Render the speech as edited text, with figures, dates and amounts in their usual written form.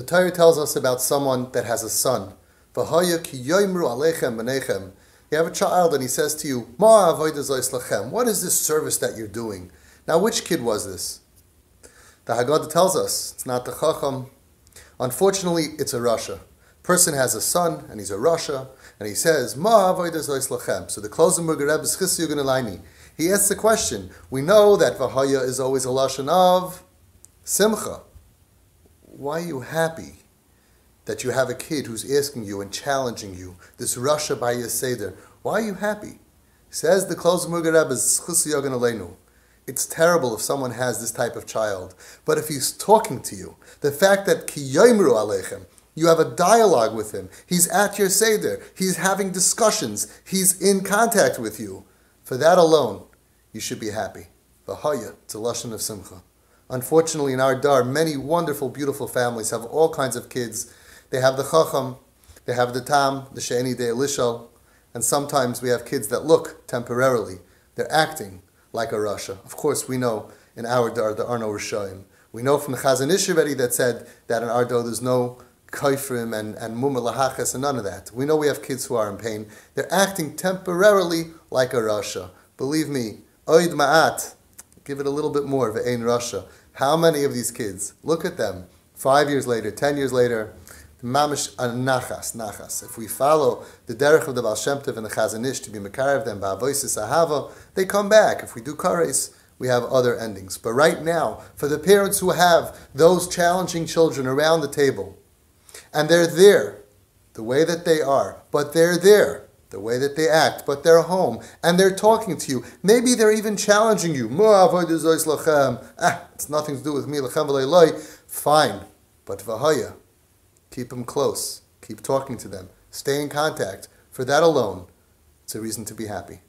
Torah tells us about someone that has a son. V'haya ki yoimru aleichem b'neichem. You have a child and he says to you, Ma avodah zois lachem. What is this service that you're doing? Now, which kid was this? The Haggadah tells us it's not the Chacham. Unfortunately, it's a Rasha. Person has a son and he's a Rasha, and he says, Ma avodah zois lachem. So the Klausenberger Rebbeh is INYANEI. He asks the question. We know that V'haya is always a lashon of simcha. Why are you happy that you have a kid who's asking you and challenging you, this Rasha by your Seder? Why are you happy? Says the Klausenberger Rebbeh, it's terrible if someone has this type of child. But if he's talking to you, the fact that ki yoimru aleichem, you have a dialogue with him, he's at your Seder, he's having discussions, he's in contact with you, for that alone, you should be happy. V'haya, it's a lashon of simcha. Unfortunately, in our dar, many wonderful, beautiful families have all kinds of kids. They have the chacham, they have the tam, the she'eni de elishal, and sometimes we have kids that look temporarily. They're acting like a Rasha. Of course, we know in our dar there are no Rishoyim. We know from the Chazon Ish already that said that in our dar there's no kaifrim and mumar lahaches and none of that. We know we have kids who are in pain. They're acting temporarily like a Rasha. Believe me, oid ma'at. Give it a little bit more of ein Rasha. How many of these kids, look at them, 5 years later, 10 years later, mamish nachas. If we follow the derech of the Baal Shem Tov and the Chazon Ish to be mekarev them, ba'avosis ahava, they come back. If we do kares, we have other endings. But right now, for the parents who have those challenging children around the table, and they're there, the way that they are, but they're there, the way that they act, but they're home, and they're talking to you. Maybe they're even challenging you. It's nothing to do with me. Fine. But v'haya, keep them close. Keep talking to them. Stay in contact. For that alone, it's a reason to be happy.